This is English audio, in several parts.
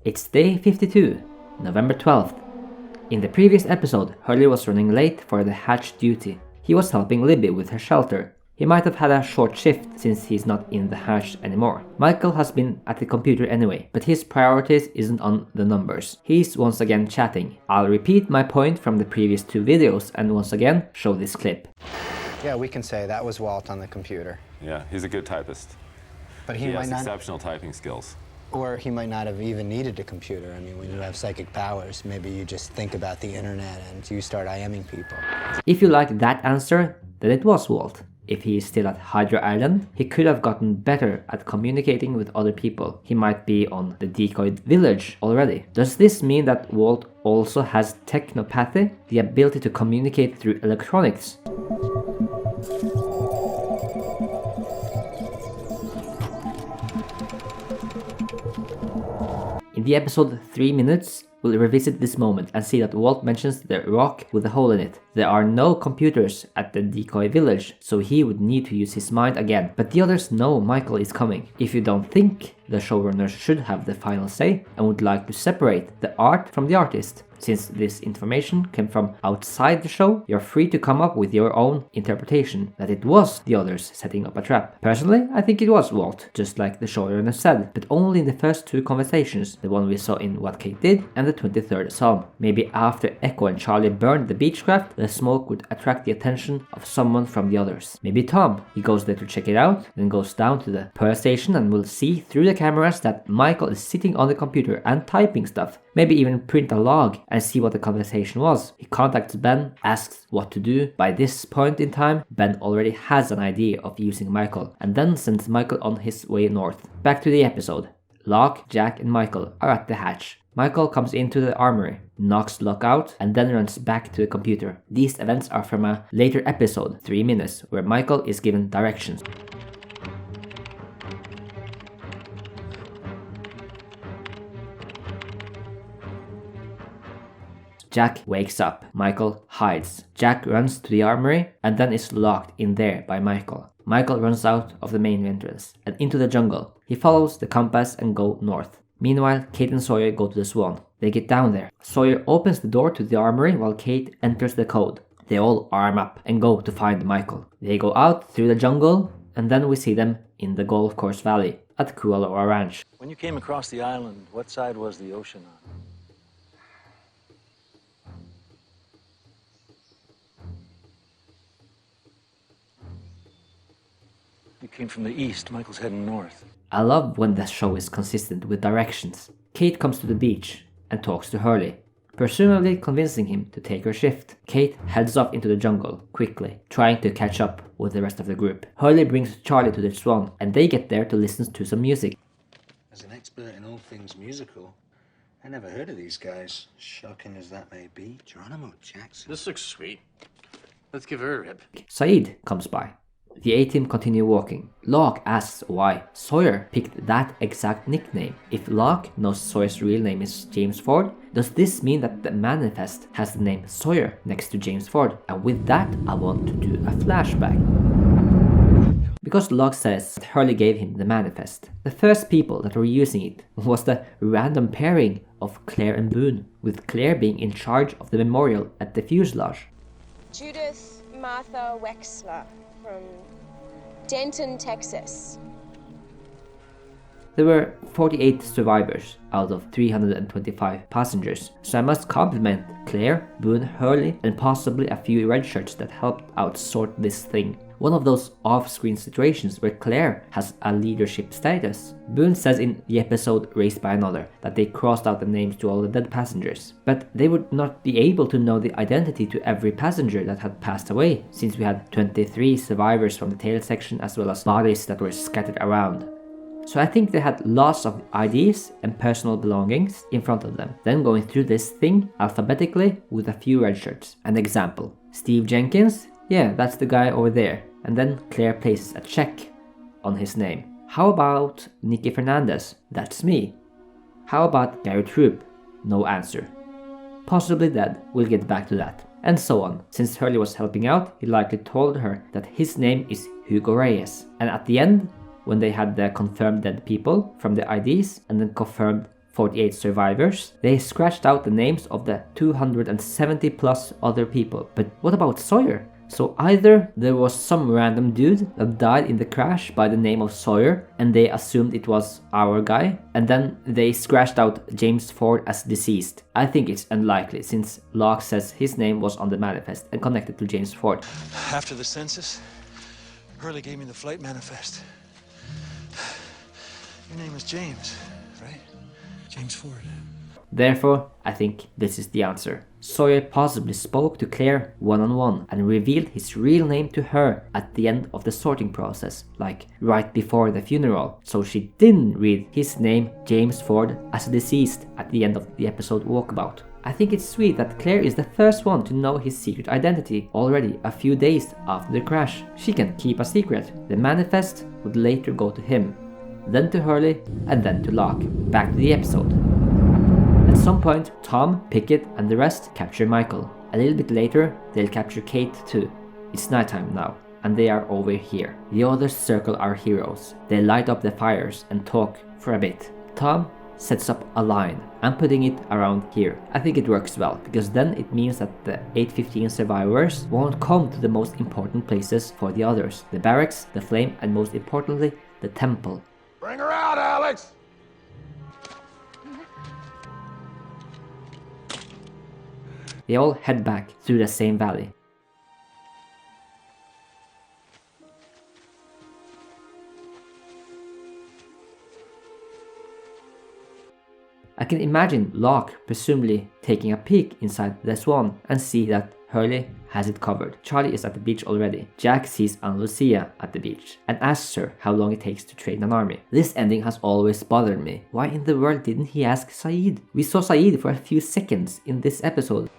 It's day 52, November 12th. In the previous episode, Hurley was running late for the hatch duty. He was helping Libby with her shelter. He might have had a short shift since he's not in the hatch anymore. Michael has been at the computer anyway, but his priorities isn't on the numbers. He's once again chatting. I'll repeat my point from the previous 2 videos and once again show this clip. Yeah, we can say that was Walt on the computer. Yeah, he's a good typist. But he has might not, exceptional typing skills. or he might not have even needed a computer. I mean, when you have psychic powers, maybe you just think about the internet and you start IMing people. If you like that answer, then it was Walt. If he is still at Hydra Island, he could have gotten better at communicating with other people. He might be on the decoy village already. Does this mean that Walt also has technopathy, the ability to communicate through electronics? In the episode 3 minutes, we'll revisit this moment and see that Walt mentions the rock with a hole in it. There are no computers at the decoy village, so he would need to use his mind again. But the others know Michael is coming. If you don't think the showrunners should have the final say and would like to separate the art from the artist, since this information came from outside the show, you're free to come up with your own interpretation that it was the others setting up a trap. Personally, I think it was Walt, just like the showrunner said, but only in the first 2 conversations, the one we saw in What Kate Did and the 23rd Psalm. Maybe after Echo and Charlie burned the Beechcraft, the smoke would attract the attention of someone from the others. Maybe Tom. He goes there to check it out, then goes down to the Pearl station and will see through the cameras that Michael is sitting on the computer and typing stuff. Maybe even print a log and see what the conversation was. He contacts Ben, asks what to do. By this point in time, Ben already has an idea of using Michael, and then sends Michael on his way north. Back to the episode. Locke, Jack and Michael are at the hatch. Michael comes into the armory, knocks Locke out, and then runs back to the computer. These events are from a later episode, 3 minutes, where Michael is given directions. Jack wakes up. Michael hides. Jack runs to the armory and then is locked in there by Michael. Michael runs out of the main entrance and into the jungle. He follows the compass and go north. Meanwhile, Kate and Sawyer go to the Swan. They get down there. Sawyer opens the door to the armory while Kate enters the code. They all arm up and go to find Michael. They go out through the jungle and then we see them in the golf course valley at Kualoa Ranch. When you came across the island, what side was the ocean on? You came from the east. Michael's heading north. I love when the show is consistent with directions. Kate comes to the beach and talks to Hurley, presumably convincing him to take her shift. Kate heads off into the jungle quickly, trying to catch up with the rest of the group. Hurley brings Charlie to the Swan, and they get there to listen to some music. As an expert in all things musical, I never heard of these guys. Shocking as that may be. Geronimo Jackson. This looks sweet. Let's give her a rip. Saeed comes by. The A-team continue walking. Locke asks why Sawyer picked that exact nickname. If Locke knows Sawyer's real name is James Ford, does this mean that the manifest has the name Sawyer next to James Ford? And with that, I want to do a flashback. Because Locke says that Hurley gave him the manifest, the first people that were using it was the random pairing of Claire and Boone, with Claire being in charge of the memorial at the fuselage. Judith Martha Wexler from Denton, Texas. There were 48 survivors out of 325 passengers, so I must compliment Claire, Boone, Hurley, and possibly a few red shirts that helped out sort this thing. One of those off-screen situations where Claire has a leadership status. Boone says in the episode Raised by Another that they crossed out the names to all the dead passengers, but they would not be able to know the identity to every passenger that had passed away, since we had 23 survivors from the tail section as well as bodies that were scattered around. So I think they had lots of IDs and personal belongings in front of them, then going through this thing alphabetically with a few red shirts. An example: Steve Jenkins? Yeah, that's the guy over there. And then Claire places a check on his name. How about Nicky Fernandez? That's me. How about Gary Troop? No answer. Possibly dead, we'll get back to that. And so on. Since Hurley was helping out, he likely told her that his name is Hugo Reyes. And at the end, when they had the confirmed dead people from the IDs and then confirmed 48 survivors, they scratched out the names of the 270 plus other people. But what about Sawyer? So either there was some random dude that died in the crash by the name of Sawyer and they assumed it was our guy, and then they scratched out James Ford as deceased. I think it's unlikely since Locke says his name was on the manifest and connected to James Ford. After the census, Hurley gave me the flight manifest. Your name is James, right? James Ford. Therefore, I think this is the answer. Sawyer possibly spoke to Claire one-on-one and revealed his real name to her at the end of the sorting process, like right before the funeral, so she didn't read his name, James Ford, as deceased at the end of the episode Walkabout. I think it's sweet that Claire is the first one to know his secret identity already a few days after the crash. She can keep a secret. The manifest would later go to him, then to Hurley, and then to Locke. Back to the episode. At some point, Tom, Pickett, and the rest capture Michael. A little bit later, they'll capture Kate too. It's nighttime now, and they are over here. The others circle our heroes. They light up the fires and talk for a bit. Tom sets up a line. I'm putting it around here. I think it works well, because then it means that the 815 survivors won't come to the most important places for the others. The barracks, the flame, and most importantly, the temple. Bring her out, Alex! They all head back through the same valley. I can imagine Locke presumably taking a peek inside the Swan and see that Hurley has it covered. Charlie is at the beach already. Jack sees Anna Lucia at the beach and asks her how long it takes to train an army. This ending has always bothered me. Why in the world didn't he ask Saeed? We saw Saeed for a few seconds in this episode.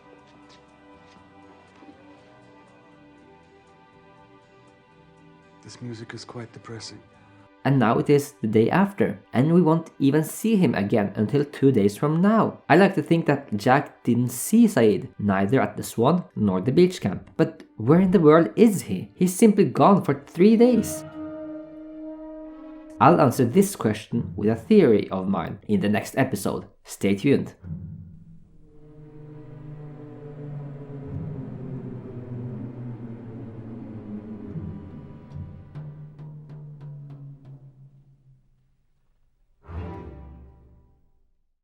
This music is quite depressing. And now it is the day after, and we won't even see him again until 2 days from now. I like to think that Jack didn't see Saeed, neither at the Swan nor the beach camp. But where in the world is he? He's simply gone for 3 days. I'll answer this question with a theory of mine in the next episode. Stay tuned.